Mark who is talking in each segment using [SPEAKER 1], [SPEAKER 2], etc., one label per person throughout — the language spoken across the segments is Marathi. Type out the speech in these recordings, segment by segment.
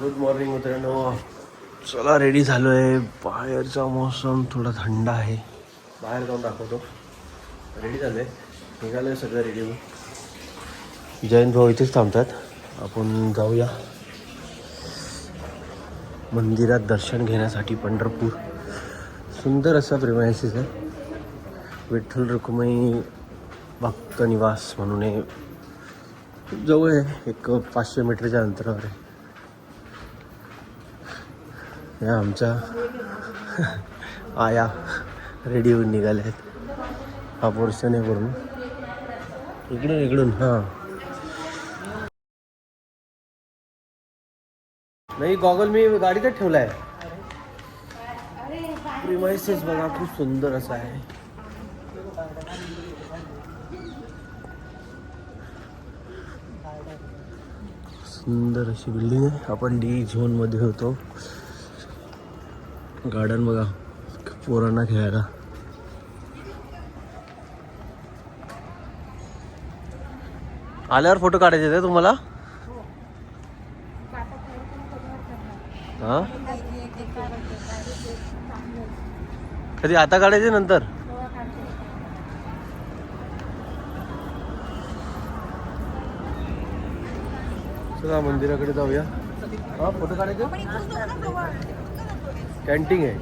[SPEAKER 1] गुड मॉर्निंग मित्रांनो. चला रेडी झालो आहे. बाहेरचा मौसम थोडा थंड आहे. बाहेर जाऊन दाखवतो. रेडी झालो आहे, निघालो आहे सगळं रेडी होऊन. जयंत भाऊ इथेच थांबतात. आपण जाऊया मंदिरात दर्शन घेण्यासाठी. पंढरपूर सुंदर असा प्रेमायसीस आहे. विठ्ठल रुक्मिणी भक्त निवास म्हणून आहे. जवळ आहे, एक 500 मीटरच्या अंतरावर आहे. या आमच्या आया रेडी होऊन निघाल्या आहेत. हा पोर्शन आहे पूर्ण इकडून हां. नाही गॉगल मी गाडीतच ठेवला आहे. प्रिमाइसेस बघा, खूप सुंदर असं आहे. सुंदर अशी बिल्डिंग आहे. आपण डी झोनमध्ये होतो. गार्डन बघा, पोरांना खेळायला. आल्यावर फोटो काढायचे ते तुम्हाला. हां कधी आता काढायचे नंतर. चला मंदिराकडे जाऊया. हा फोटो काढायचे. कॅन्टीन आहे.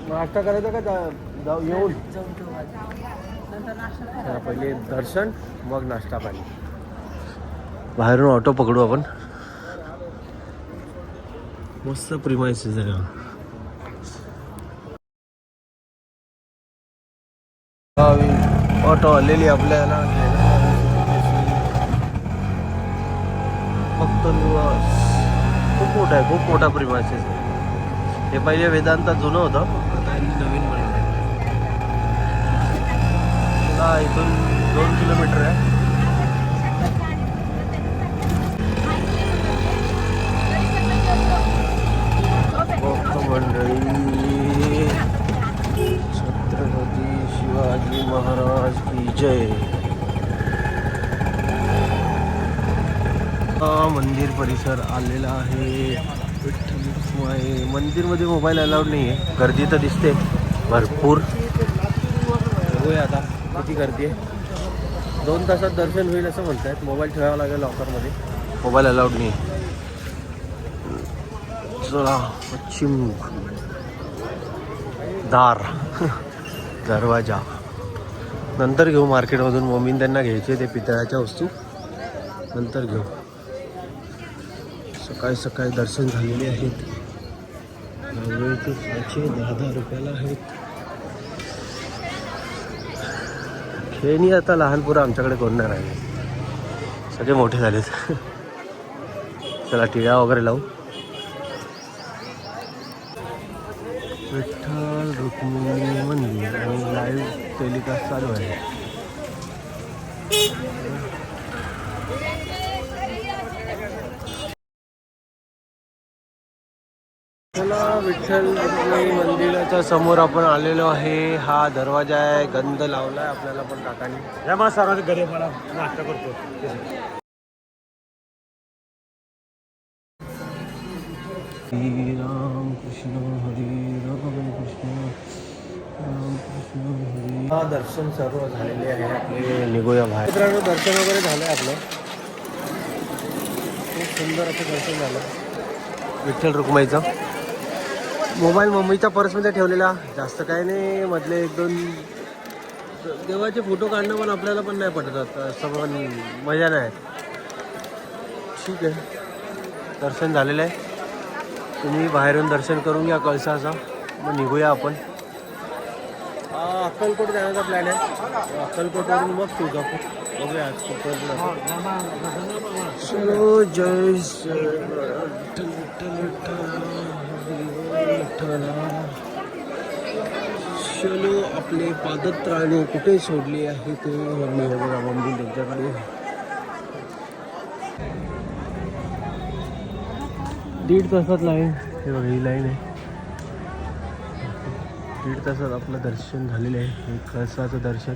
[SPEAKER 1] नाश्ता करायचा का जाऊ येऊन. पहिले दर्शन मग नाश्ता पाणी. बाहेरून ऑटो पकडू आपण. मस्त प्रिमाइसेस आहे. ऑटो आलेली आपल्याला. फक्त निवास खूप मोठा आहे, खूप मोठा प्रिमाइसेस आहे. हे पहिले वेदांता जुनं होतं, आता नवीन बनवलं. इथून 2 किलोमीटर आहे. मंडळी छत्रपती शिवाजी महाराज की जय. मंदिर परिसर आलेला आहे. विठ्ठल रुक्माई मंदिरमध्ये मोबाईल अलाउड नाही आहे. गर्दी तर दिसते भरपूर. बघूया आता किती गर्दी आहे. 2 तासात दर्शन होईल असं म्हणतात. मोबाईल ठेवावा लागेल लॉकरमध्ये, मोबाईल अलाउड नाही. चला पश्चिम दार दरवाजा नंतर घेऊ. मार्केटमधून मम्मीने त्यांना घ्यायचे ते पितळाच्या वस्तू, नंतर घेऊ. सकाळी सकाळी दर्शन झालेले आहेत. 10 रुपयाला आहेत. खेळणी आता लहान पोरं आमच्याकडे कोण नाही राहिले, सगळे मोठे झालेत. चला टिळा वगैरे लावू. विठ्ठल रुक्मिणी मंदिर आणि लाईव्ह टेलिकास्ट चालू आहे. चला विठ्ठल रुक्मिणी मंदिराच्या समोर आपण आलेलो आहे. हा दरवाजा आहे. गंध लावलाय आपल्याला पण काकांनी.
[SPEAKER 2] या सर्वांच्या घरी मला नाश्ता करतो.
[SPEAKER 1] हरी राम कृष्ण हरी राम कृष्ण राम कृष्ण हरी. हा दर्शन सर्व झालेले आहे आपले. निघूया बाहेर. मित्रांनो दर्शन वगैरे झालं आहे आपलं. खूप सुंदर असं दर्शन झालं विठ्ठल रुक्माईचं. मोबाईल मम्मीच्या पर्समध्ये ठेवलेला. जास्त काय नाही, मधले 1-2 देवाचे फोटो काढणं पण आपल्याला पण नाही पटत असं, पण मजा नाही. ठीक आहे, दर्शन झालेलं आहे. तुम्ही बाहेरून दर्शन करून घ्या कळसाचा, मग निघूया आपण. अक्कलकोट जाण्याचा प्लॅन आहे. अक्कलकोटवरून मग तुळजापूर बघूया. चलो जय चलो. आपले पादत्राणे कुठे सोडले आहे ते मम्मी हे बघा. मम्मी त्यांच्याकडे 1.5 तासात लाईन. हे बघा ही लाईन आहे. 1.5 तासात आपलं दर्शन झालेलं आहे. कळसाचं दर्शन.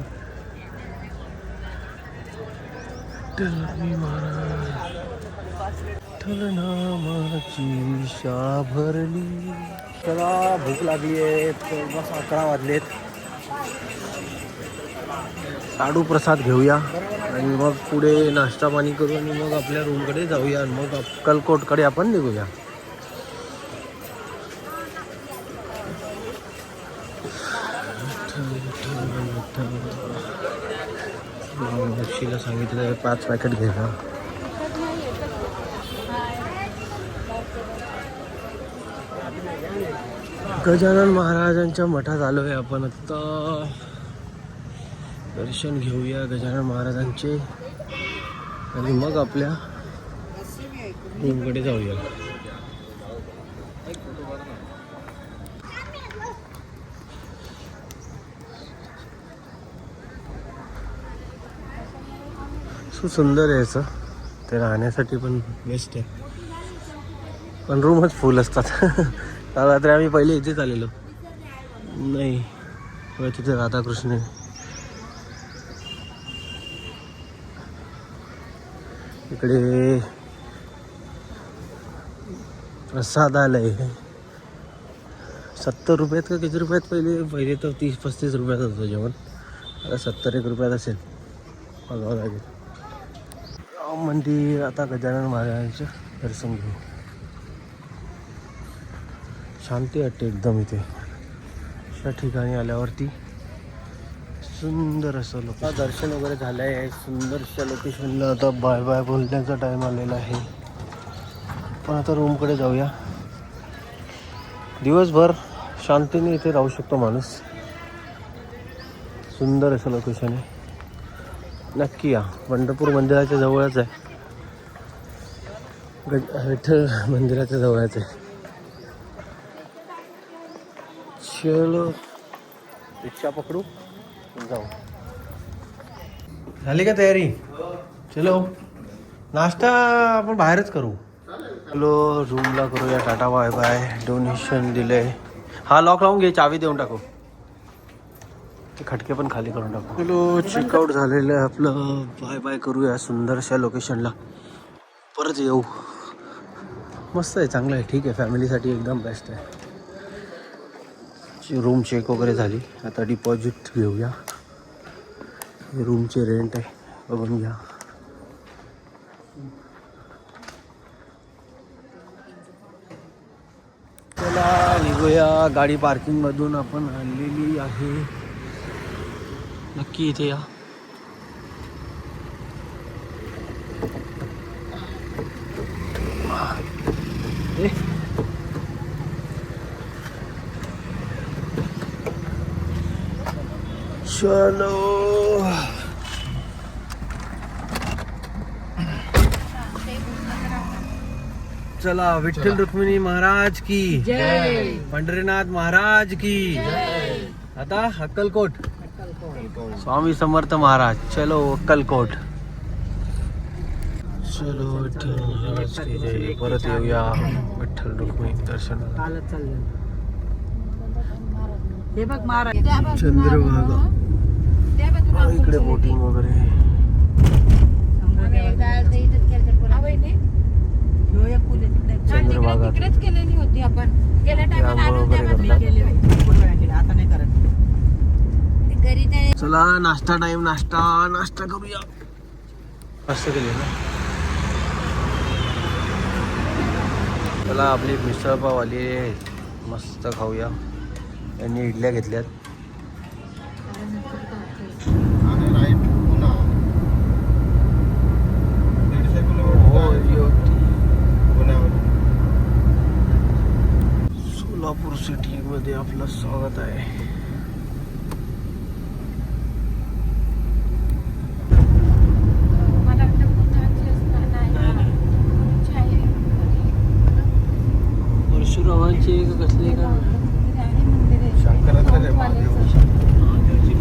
[SPEAKER 1] महाराज नामाची शा भरली. त्याला भूक लागली आहे. बस 11 वाजलेत. लाडू प्रसाद घेऊया आणि मग पुढे नाश्ता पाणी करू आणि मग आपल्या रूमकडे जाऊया आणि मग अक्कलकोटकडे आपण निघूया. सांगितलं 5 पॅकेट घ्यायला. गजानन महाराजांच्या मठात आलो आहे आपण आता. दर्शन घेऊया गजानन महाराजांचे आणि मग आपल्या रूमकडे जाऊया. सुंदर आहे याचं. ते राहण्यासाठी पण बेस्ट आहे. पण रूमच फुल असतात. काल रात्री आम्ही पहिले इथेच आलेलो. नाही तिथे राधाकृष्ण आहे. इकडे प्रसादालय 70 रुपयात का किती रुपयात. पहिले तर 30-35 रुपयात होतं जेवण. आता 70-1 रुपयात असेल. बघावं लागेल. मंदिर आता गजानन महाराजांचं दर्शन घेऊ. शांती वाटते एकदम इथे. अशा ठिकाणी आल्यावरती सुंदर असं लोकेशन. दर्शन वगैरे झालं आहे. सुंदरशा लोकेशनला आता बाय बाय बोलण्याचा टाईम आलेला आहे. पण आता रूमकडे जाऊया. दिवसभर शांतीने इथे राहू शकतो माणूस. सुंदर असं लोकेशन आहे. नक्की या. पंढरपूर मंदिराच्या जवळच आहे. विठ्ठल मंदिराच्या जवळच आहे. चलो रिक्षा पकडू जाऊ. झाली का तयारी? चलो नाश्ता आपण बाहेरच करू. चलो रूमला करूया टाटा बाय बाय. डोनेशन दिले. हा लॉक लावून घे. चावी देऊन टाकू. ते खटके पण खाली करून टाकू. चलो चेकआउट झालेलं आहे आपलं. बाय बाय करूया सुंदरशा लोकेशनला. परत येऊ. मस्त आहे. चांगलं आहे. ठीक आहे. फॅमिलीसाठी एकदम बेस्ट आहे. रूम चेक वगैरे झाली. आता डिपॉझिट घेऊया. रूमचे रेंट आहे बघून घ्या. चला निघूया. गाडी पार्किंगमधून आपण आणलेली आहे. नक्की इथे या. चलो चला. विठ्ठल रुक्मिणी महाराज की जय. पंढरीनाथ महाराज की जय. आता अक्कलकोट. स्वामी समर्थ महाराज. चलो अक्कलकोट. चलो विठ्ठल महाराज की जय. परत येऊया विठ्ठल रुक्मिणी दर्शनाला. चंद्रभागा. इकडे बोटिंग वगैरे. चंद्रभागा
[SPEAKER 3] तिकडेच केलेली होती आपण. गेल्या टायमाला आलो
[SPEAKER 1] वगैरे
[SPEAKER 3] आता नाही करत. घरी नाही.
[SPEAKER 1] चला नाश्ता टाइम. नाश्ता करूया. मस्त केली ना. चला आपली मिसळपाव आली आहे. मस्त खाऊया. यांनी इडल्या घेतल्यात. सोलापूर सिटी मध्ये आपलं स्वागत आहे. परशुरामांचे कसले का शंकराचार्य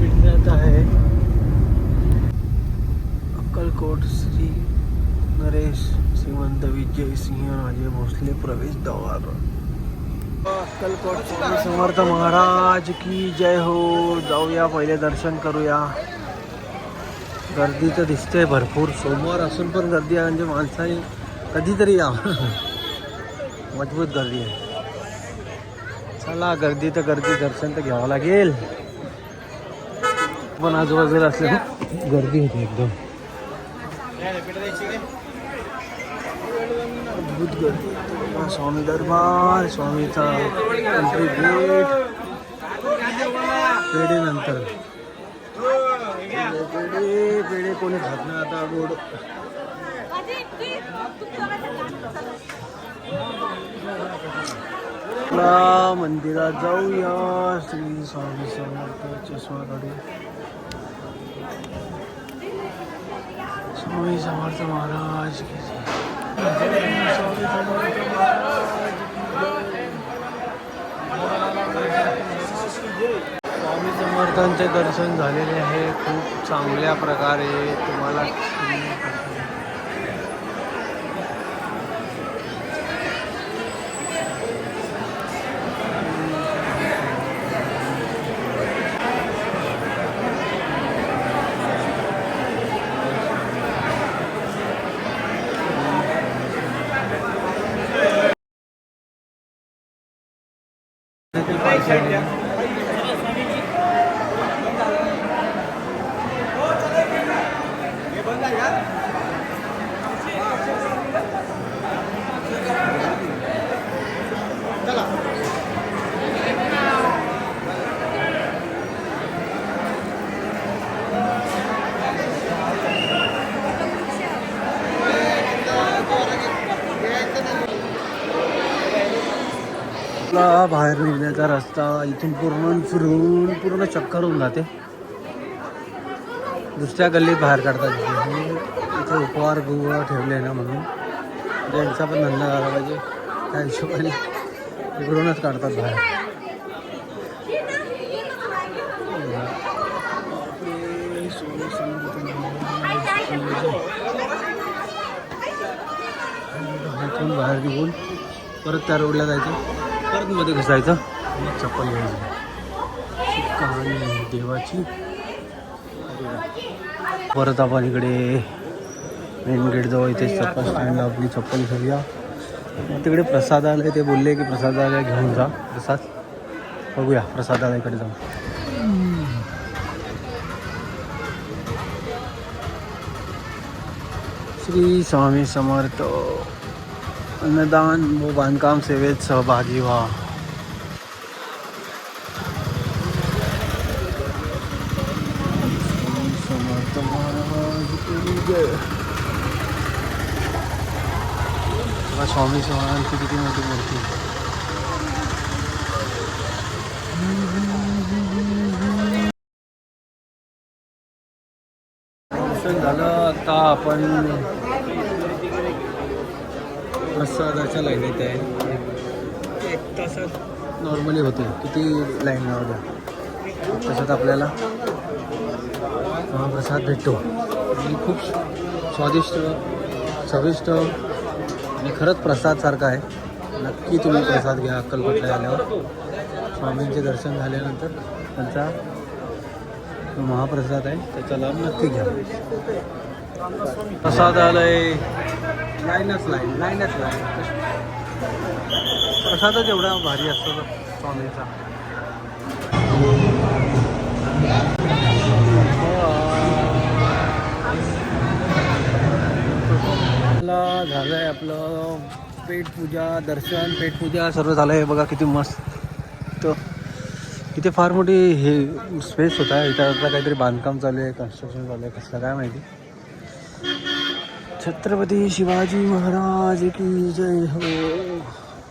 [SPEAKER 1] पिंड आहे. अक्कलकोट श्री नरेश श्रीमंत विजय सिंह राजे भोसले प्रवेशद्वार. अक्कलकोट स्वामी समर्थ महाराज की जय हो. जाऊया पहिले दर्शन करूया. गर्दी तर दिसते भरपूर. सोमवार असून पण गर्दी आहे. म्हणजे माणसाने कधीतरी या. मजबूत गर्दी आहे. चला गर्दी तर गर्दी, दर्शन तर घ्यावं लागेल. पण आजूबाजूला असले गर्दी होती एकदम. अद्भुत गर्दी. स्वामी दरबार, स्वामीचा एंट्री गेट. पेढे नंतर. पेढे पेढे कोणी खात नाही आता. गोड मंदिरात जाऊया. श्री स्वामी समर्थ. चष्मा काढू. स्वामी समर्थ महाराज की जय. स्वामी समर्थ महाराज की जय. स्वामी समर्थांचे दर्शन झालेले आहे खूप चांगल्या प्रकारे. तुम्हाला बाहेर निघण्याचा रस्ता इथून पूर्ण फिरून पूर्ण चक्कर होऊन जाते. दुसऱ्या गल्लीत बाहेर काढतात. इथे उपहार गुवा ठेवले ना म्हणून त्यांचा पण धंदा झाला पाहिजे त्या हिशोबाने इकडूनच काढतात बाहेर. इथून बाहेर निघून परत त्या रोडला जायचं. परत मध्ये घुसायचं. चप्पल घ्यायची. कहाणी आहे देवाची. परत आपण इकडे मेन गेट जवळ इथे चप्पल स्टँडला आपली चप्पल घेऊया. तिकडे प्रसादालय ते बोलले की प्रसादालय घेऊन जा. प्रसाद बघूया प्रसादालयाकडे जाऊ. श्री स्वामी समर्थ. अन्नदान व बांधकाम सेवेत सहभागी व्हा. समर्थ महाराज की जय. स्वामी समर्थांची किती मोठी मूर्ती. दर्शन झालं. आता आपण प्रसादाच्या लाईनीत आहे. 1 तासात नॉर्मली होते. किती लाईन लावल्या तसंच आपल्याला महाप्रसाद भेटतो. आणि खूप स्वादिष्ट चविष्ट आणि खरंच प्रसादसारखा आहे. नक्की तुम्ही प्रसाद घ्या. अक्कलकोटला आल्यावर स्वामींचे दर्शन झाल्यानंतर त्यांचा महाप्रसाद आहे त्याचा लाभ नक्की घ्या. प्रसादालय लाईनच लाईन. प्रसादच एवढा भारी असतो स्वामींचा. झालं आहे आपलं पेटपूजा दर्शन. पेटपूजा सर्व झालं आहे. बघा किती मस्त. इथे फार मोठी हे स्पेस होता. इथं काहीतरी बांधकाम चालू आहे. कन्स्ट्रक्शन चालू आहे. कसलं काय माहिती. छत्रपती शिवाजी महाराज की जय हो.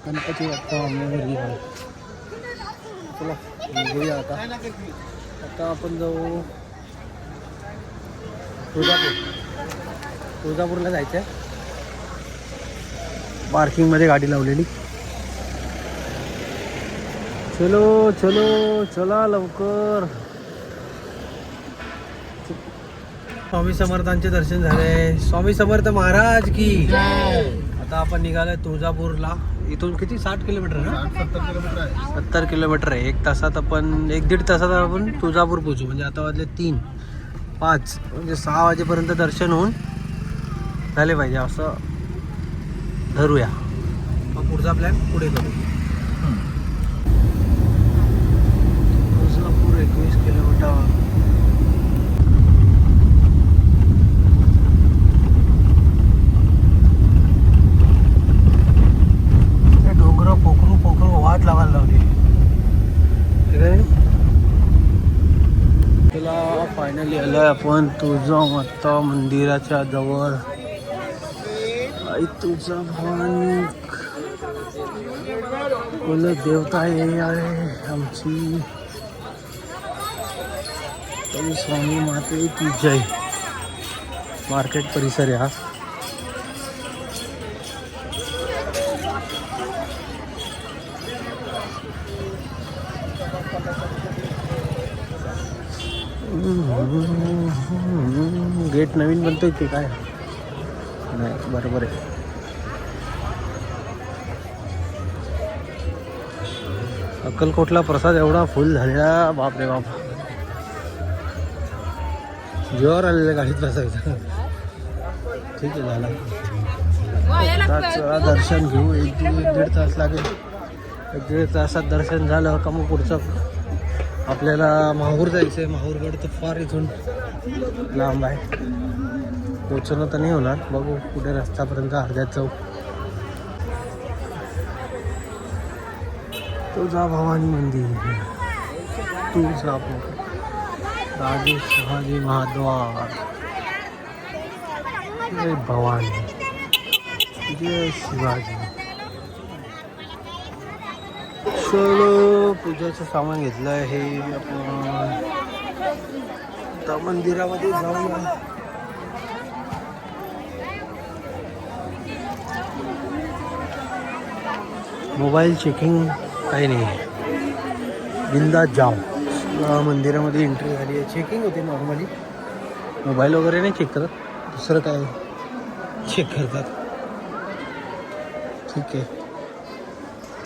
[SPEAKER 1] गणपती बाप्पा मोरया. चला निघूया आता. आता आपण जाऊ तुळजापूरला जायचं आहे. पार्किंगमध्ये गाडी लावलेली. चलो चला लवकर. स्वामी समर्थांचे दर्शन झाले. स्वामी समर्थ महाराज की. आता आपण निघालोय तुळजापूरला. इथून किती 60 किलोमीटर ना. 70 किलोमीटर आहे. 70 किलोमीटर आहे. 1 तासात आपण 1-1.5 तासात आपण तुळजापूर पोहोचू. म्हणजे आता वाजले 3-5 म्हणजे 6 वाजेपर्यंत दर्शन होऊन झाले पाहिजे असं ठरवूया, मग पुढचा प्लॅन पुढे करू. तुळजापूर 21 किलोमीटर. डोंगर पोखरू पोखरू वाट लावायला लावली. ठीक आहे, तुला फायनली आलोय आपण तुळजामाता मंदिराच्या जवळ. आई तुळजा भवानी कुल देवता हे आहे आमची. स्वामी माते की जय. मार्केट परिसर आहे हा. गेट नवीन बनतोय ते काय नाही, बरोबर आहे. अक्कलकोटला प्रसाद एवढा फुल झालेला, बापरे बाप. जीवावर आलेल्या गाडीत बसायचं. ठीक आहे, झालं. तास दर्शन घेऊ. एक दीड तास लागेल. 1-1.5 तासात दर्शन झालं का मग पुढचं आपल्याला माहूर जायचं आहे. माहूरगड तर फार इथून लांब आहे, पोचणं तर नाही होणार. बघू कुठे रस्त्यापर्यंत अर्ध्यात जाऊ. तुळजा भवानी मंदिर, तुळजापूर, राजे शहाजी महाद्वार. जय भवानी, जय शिवाजी. सगळं पूजाचं सामान घेतलं आहे. आपण त्या मंदिरामध्ये जाऊया. मोबाईल चेकिंग काही नाही, बिंदास जाऊ. मंदिरामध्ये एंट्री झाली आहे. चेकिंग होते नॉर्मली, मोबाईल वगैरे नाही चेक करत, दुसरं काय चेक करतात. ठीक आहे,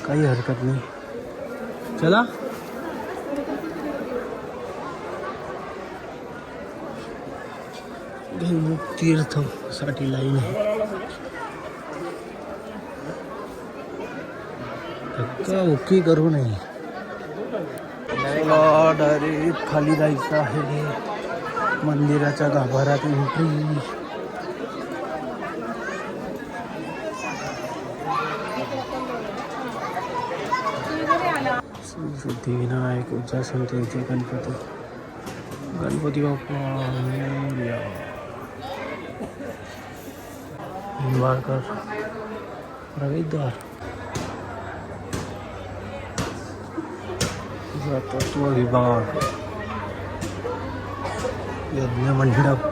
[SPEAKER 1] काही हरकत नाही. चला, तीर्थसाठी लाईन आहे. धक्का ओके करू नये. डायरेक्ट खाली जायचं आहे. मंदिराच्या गाभाऱ्यात एंट्री. सिद्धिविनायक, उच्चासनतेचे गणपती. गणपती बाप्पा मोरया. निंबाळकर प्रवेशद्वार. तत्व विभाग, यज्ञ मंडप.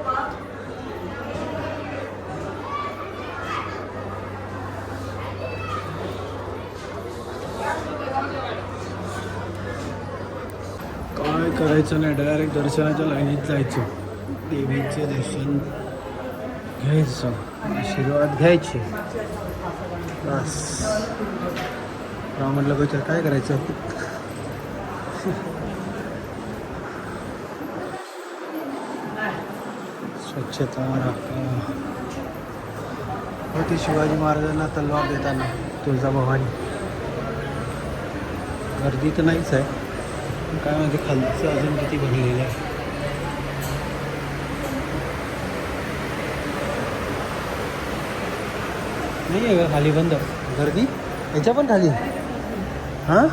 [SPEAKER 1] काय करायचं नाही, डायरेक्ट दर्शनाच्या लाईनीत जायचं. देवीचे दर्शन घ्यायचं, आशीर्वाद घ्यायचे, बस. म्हटलं पाहिजे काय करायचं. स्वच्छता राखा. होती शिवाजी महाराजांना तलवार देताना तुळजा भवानी. गर्दी तर नाहीच आहे, काय माहिती खालचं अजून किती भरलेलं आहे. नाही आहे का खाली बंद गर्दी? याच्या पण खाली हां.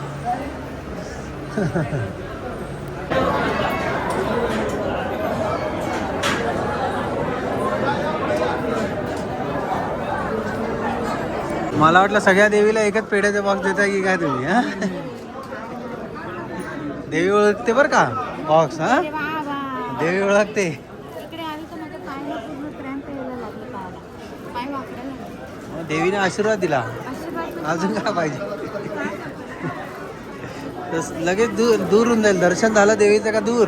[SPEAKER 1] मला वाटलं सगळ्या देवीला एकच पेढ्याचा बॉक्स देता की काय तुम्ही. हां, देवी ओळखते बरं का बॉक्स. हां, देवी ओळखते. देवीने आशीर्वाद दिला, अजून काय पाहिजे. लगेच दूर होऊन जाईल. दर्शन झालं देवीचं का दूर.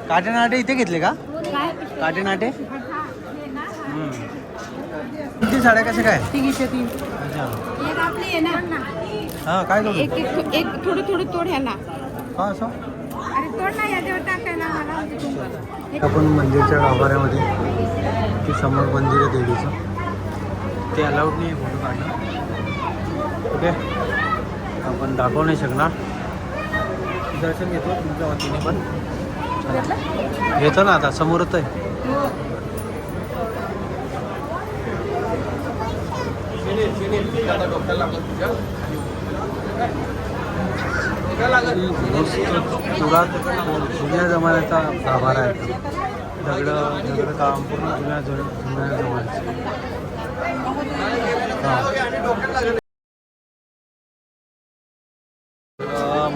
[SPEAKER 1] काटेनाटे इथे घेतले का? काटेनाटे किती साड्या कशा काय? हां, काय करू?
[SPEAKER 3] एक थोडं थोडं तोड ह्याला.
[SPEAKER 1] हां, असं
[SPEAKER 3] अरे तोड नाही, याच्यावर टाकायला मला.
[SPEAKER 1] आपण मंदिरच्या गाभाऱ्यामध्ये ते समोर मंदिर आहे देवीचं, इथे अलाउड नाही आहे फोटो काढणं. ओके, आपण दाखवू नाही शकणार. दर्शन घेतो तुमच्या वतीने पण. घेतो ना, आता समोरच आहे. पुरा जुन्या जमान्याचा गाभारा आहे. दगड काम पूर्ण जुन्या जमान्याचं.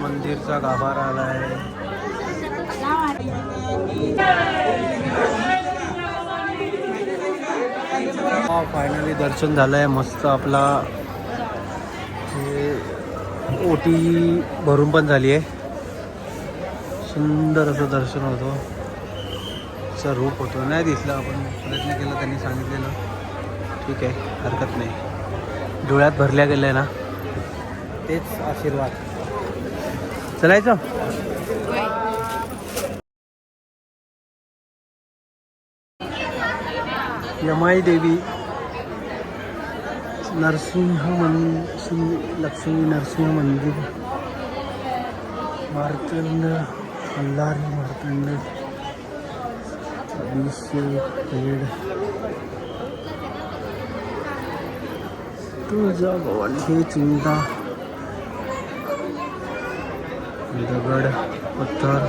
[SPEAKER 1] मंदिरचा गाभारा आला आहे. फायनली दर्शन झालं आहे मस्त. आपला ओटी भरून पण झाली आहे. सुंदर असं दर्शन होतं. असं रूप होतं. नाही दिसलं, आपण प्रयत्न केला, त्यांनी सांगितलेलं. ठीक आहे, हरकत नाही. डोळ्यात भरल्या गेलं आहे ना, तेच आशीर्वाद. चलायचं. यमाई देवी लक्ष्मी नरसिंह मंदिर. मार्तंड अल्लारी मार्तंड अभिषेक पेड तुझा भवानी चिंता. दगड पत्थर.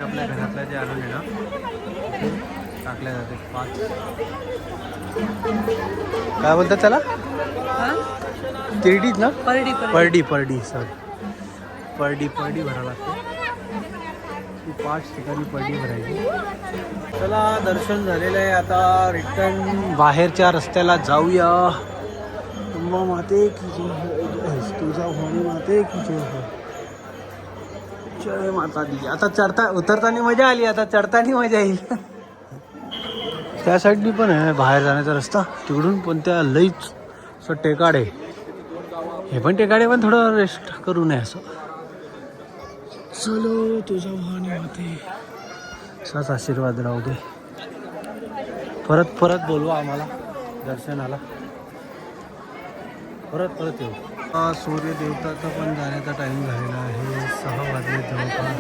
[SPEAKER 1] आपल्या घरातल्या जे आणून आहे ना टाकल्या जाते 5. काय बोलतात त्याला? तिरडीच ना? परडी सर. परडी भरावं लागते. 5 ठिकाणी परडी भरायची. चला, दर्शन झालेलं आहे. आता रिटर्न बाहेरच्या रस्त्याला जाऊया. तुंबा माते की जय, तुझा भवानी माते की जय. जय माता दी. आता उतरताना मजा आली, आता चढताना मजा येईल. त्या साईडनी पण आहे बाहेर जाण्याचा रस्ता तिकडून, पण त्या लईच असं टेकाड आहे. हे पण टेकाड आहे, पण थोडं रेस्ट करू नये असं. चलो तुझा भवानी माते, असाच आशीर्वाद राहू दे. परत बोलवा आम्हाला दर्शनाला. परत येऊ. सूर्य देवताचा पण जाण्याचा टाईम झालेला आहे. 6 वाजले जवळपास.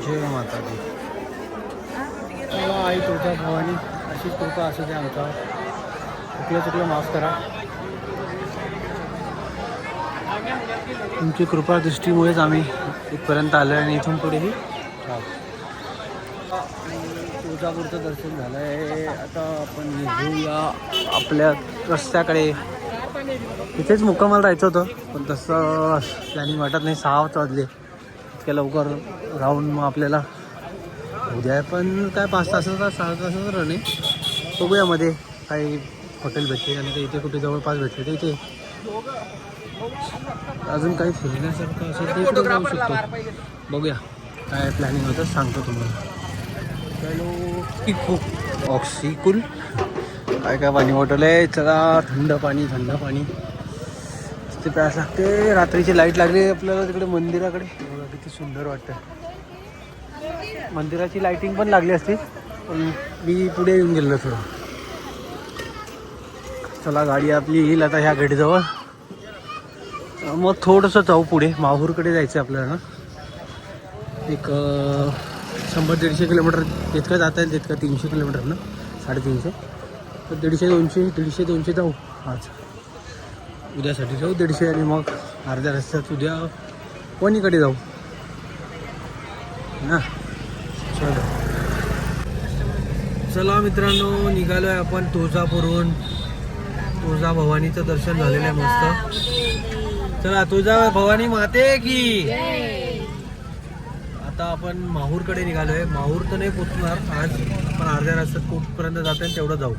[SPEAKER 1] जय माता दी. चला, आई तुझा भवानी अशी कृपा असू द्या आमचा. चुकलं माफ करा. तुमची कृपा दृष्टीमुळेच आम्ही इथपर्यंत आलो आणि इथून पुढेही तुळजापूरचं दर्शन झालं आहे. आता आपण निघूया आपल्या रस्त्याकडे. तिथेच मुक्कामाला राहायचं होतं, पण तसं प्लॅनिंग वाटत नाही. 6 वाजले. इतक्या लवकर राहून मग आपल्याला उद्या पण काय 5 तासाचा 6 तासाचा रन आहे. बघूया मध्ये काही हॉटेल भेटते आणि ते इथे कुठे जवळपास भेटले तर इथे. अजून काही फिरण्यासारखं असेल तर इकडे जाऊ शकतो. बघूया काय प्लॅनिंग होतं, सांगतो तुम्हाला. खूप ऑक्सिकूल काय पाणी बॉटल आहे. चला, थंड पाणी ते प्यास लागते. रात्रीची लाईट लागली आपल्याला तिकडे मंदिराकडे. बघा किती सुंदर वाटतं. मंदिराची लाईटिंग पण लागली असती, पण मी पुढे येऊन गेलो थोडं. चला, गाडी आपली येईल आता ह्या गेटजवळ. मग थोडंसं जाऊ पुढे. माहूरकडे जायचं आहे आपल्याला. एक 100-150 किलोमीटर जितकं जाता येईल तितकं. 300 किलोमीटर ना, 350. तर 150-200 जाऊ आज. उद्यासाठी जाऊ 150 आणि मग अर्ध्या रस्त्यात उद्या वणीकडे जाऊ ना. चला मित्रांनो, निघालो आहे आपण तुळजापूरहून. तुळजा भवानीचं दर्शन झालेलं आहे मस्त. चला, तुळजा भवानी माते की. आता आपण माहूरकडे निघालो आहे. माहूर तर नाही पोचणार आज, पण अर्ध्या रस्त्यात कुठपर्यंत जाता येईल तेवढं जाऊ.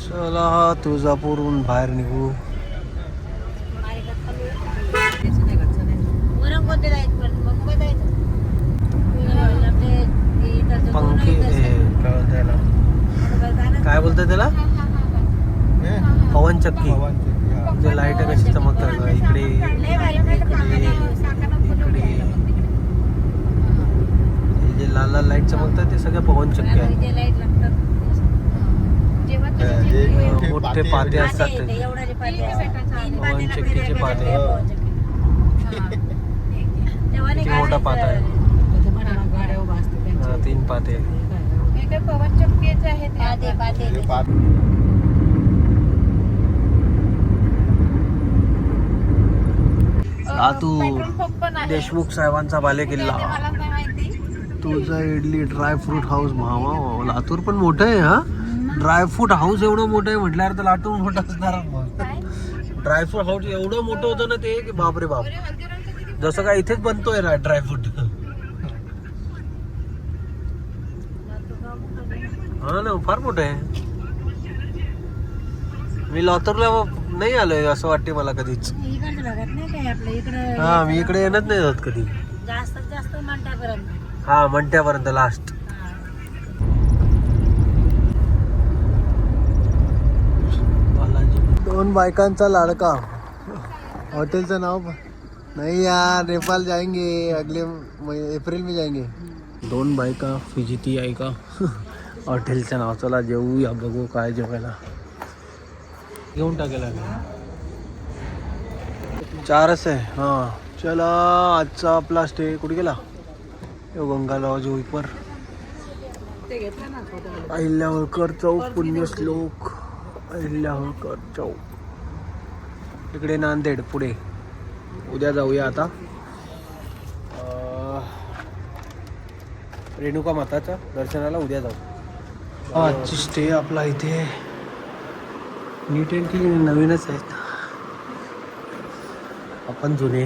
[SPEAKER 1] चला, तुळजापूरहून बाहेर निघू. चक्की जे लाईट कशी चमकतात बघा. इकडे हे जे लाल लाल लाईट चमकतात ते सगळे पवन चक्की आहेत. मोठे पाते असतात ते पवन चक्कीचे पाते. किती मोठा पाता आहे. 3 पाते.
[SPEAKER 3] पवन चक्कीचे आहेत.
[SPEAKER 1] लातूर देशमुख साहेबांचा बाले किल्ला.
[SPEAKER 3] मला नाही माहिती.
[SPEAKER 1] तुझा इडली ड्रायफ्रूट हाऊस. भावा लातूर पण मोठं आहे हा. ड्रायफ्रूट हाऊस एवढं मोठं आहे म्हटल्यावर तर लातूर मोठं असणार. ड्रायफ्रूट हाऊस एवढं मोठं होतं ना ते की बापरे बाप. जसं काय इथेच बनतोय ना ड्रायफ्रूट. हा ना फार मोठं आहे. मी लातूरला नाही आलोय असं वाटते मला कधीच. हा मी इकडे येणंच नाही होत कधी.
[SPEAKER 4] जास्तीत जास्त मंट्यापर्यंत.
[SPEAKER 1] हा मंट्यापर्यंत लास्ट. दोन बायकांचा लाडका. हॉटेलचं नाव नहीं यार नेपाल जाएंगे अगले अप्रैल में जाएंगे. 2 बायका फिजिती आहे का. हॉटेलचं नाव. चला जेवूया बघू काय जेवायला घेऊन टाकेला. 4च आहे. हां चला आजचा आपला स्टे कुठे गेला. गंगा लॉज ऊपर अहिल्या होळकर चौक पुण्यश्लोक अहिल्या होळकर चौक इकडे नांदेड पुढे. उद्या जाऊया आता रेणुका माताच्या दर्शनाला. उद्या जाऊ. आजची स्टे आपला इथे नीट अँड क्लीन नवीनच आहेत. आपण जुने